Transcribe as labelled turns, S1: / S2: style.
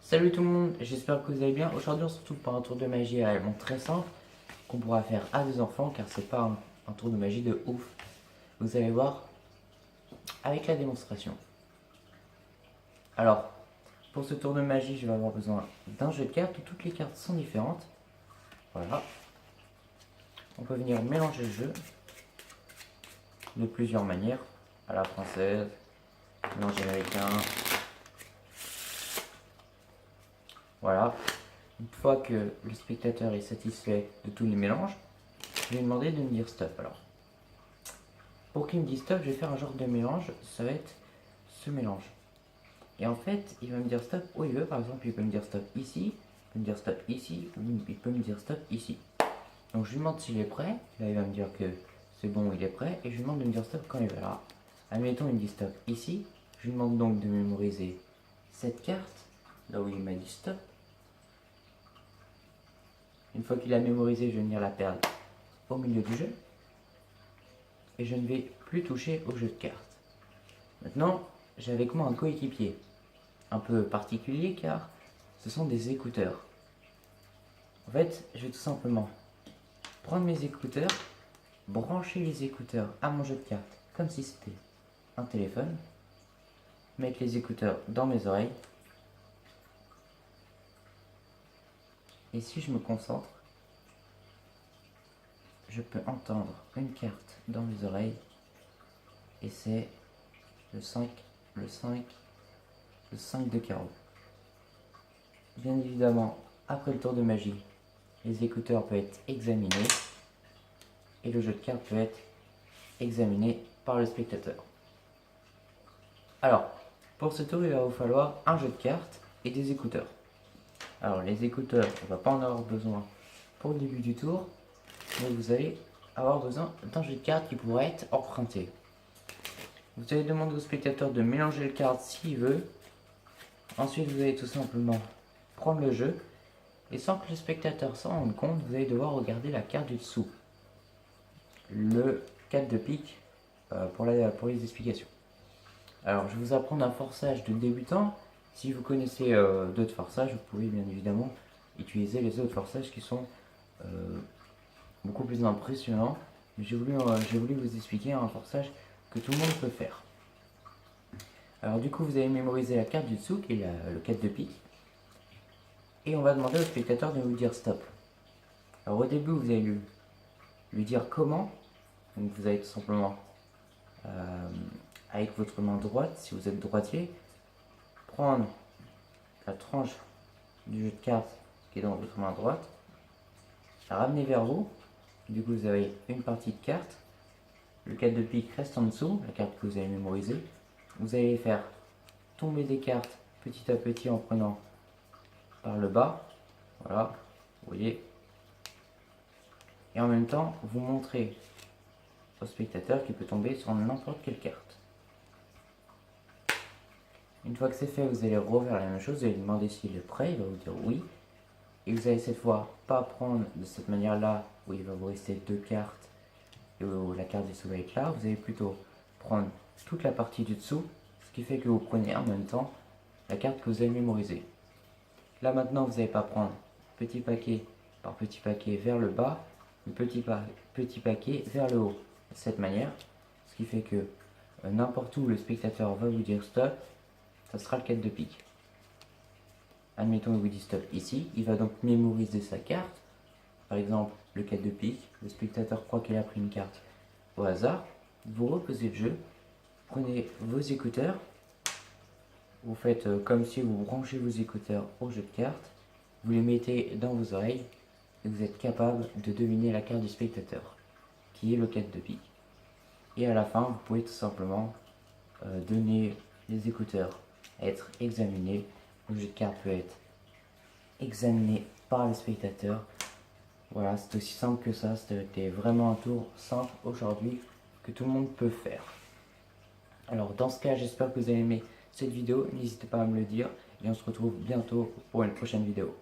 S1: Salut tout le monde, j'espère que vous allez bien. Aujourd'hui on se retrouve pour un tour de magie à éléments très simple qu'on pourra faire à des enfants car c'est pas un tour de magie de ouf. Vous allez voir avec la démonstration. Alors, pour ce tour de magie je vais avoir besoin d'un jeu de cartes où toutes les cartes sont différentes. Voilà. On peut venir mélanger le jeu de plusieurs manières, à la française, mélange américain. Voilà. Une fois que le spectateur est satisfait de tous les mélanges, je vais lui demander de me dire stop. Alors, pour qu'il me dise stop, je vais faire un genre de mélange, ça va être ce mélange. Et en fait, il va me dire stop où il veut, par exemple, il peut me dire stop ici, il peut me dire stop ici, ou il peut me dire stop ici. Donc je lui demande s'il est prêt, là il va me dire que c'est bon, il est prêt, et je lui demande de me dire stop quand il veut. Alors, admettons, il me dit stop ici, je lui demande donc de mémoriser cette carte, là où il m'a dit stop. Une fois qu'il a mémorisé, je vais venir la perdre au milieu du jeu. Et je ne vais plus toucher au jeu de cartes. Maintenant, j'ai avec moi un coéquipier, un peu particulier car ce sont des écouteurs. En fait, je vais tout simplement prendre mes écouteurs, brancher les écouteurs à mon jeu de cartes comme si c'était un téléphone, mettre les écouteurs dans mes oreilles, et si je me concentre, je peux entendre une carte dans mes oreilles, et c'est le 5, le 5, le 5 de carreau. Bien évidemment, après le tour de magie, les écouteurs peuvent être examinés et le jeu de cartes peut être examiné par le spectateur. Alors, pour ce tour, il va vous falloir un jeu de cartes et des écouteurs. Alors, les écouteurs, on ne va pas en avoir besoin pour le début du tour, mais vous allez avoir besoin d'un jeu de cartes qui pourrait être emprunté. Vous allez demander au spectateur de mélanger les cartes s'il veut. Ensuite, vous allez tout simplement prendre le jeu. Et sans que le spectateur s'en rende compte, vous allez devoir regarder la carte du dessous. Le 4 de pique pour les explications. Alors, je vais vous apprendre un forçage de débutant. Si vous connaissez d'autres forçages, vous pouvez bien évidemment utiliser les autres forçages qui sont beaucoup plus impressionnants. J'ai voulu vous expliquer un forçage que tout le monde peut faire. Alors du coup, vous allez mémoriser la carte du dessous, qui est le 4 de pique. Et on va demander au spectateur de vous dire stop. Alors au début, vous allez lui dire comment. Donc vous allez tout simplement, avec votre main droite, si vous êtes droitier, prendre la tranche du jeu de cartes qui est dans votre main droite, la ramener vers vous. Du coup, vous avez une partie de carte. Le 4 de pique reste en dessous, la carte que vous avez mémorisée. Vous allez faire tomber des cartes petit à petit en prenant par le bas. Voilà, vous voyez. Et en même temps, vous montrez au spectateur qui peut tomber sur n'importe quelle carte. Une fois que c'est fait, vous allez refaire la même chose, vous allez lui demander s'il est prêt, il va vous dire oui. Et vous allez cette fois pas prendre de cette manière-là, où il va vous rester deux cartes, et où la carte du dessous va être là, vous allez plutôt prendre toute la partie du dessous, ce qui fait que vous prenez en même temps la carte que vous avez mémorisée. Là maintenant, vous n'allez pas prendre petit paquet par petit paquet vers le bas, mais petit paquet vers le haut, de cette manière, ce qui fait que n'importe où le spectateur va vous dire stop, ça sera le 4 de pique. Admettons qu'il vous dit stop ici, il va donc mémoriser sa carte, par exemple le 4 de pique, le spectateur croit qu'il a pris une carte au hasard, vous reposez le jeu, prenez vos écouteurs, vous faites comme si vous branchez vos écouteurs au jeu de cartes, vous les mettez dans vos oreilles et vous êtes capable de deviner la carte du spectateur, qui est le 4 de pique. Et à la fin, vous pouvez tout simplement donner les écouteurs à être examinés. Le jeu de cartes peut être examiné par le spectateur. Voilà, c'est aussi simple que ça. C'était vraiment un tour simple aujourd'hui que tout le monde peut faire. Alors dans ce cas, j'espère que vous avez aimé cette vidéo. N'hésitez pas à me le dire et on se retrouve bientôt pour une prochaine vidéo.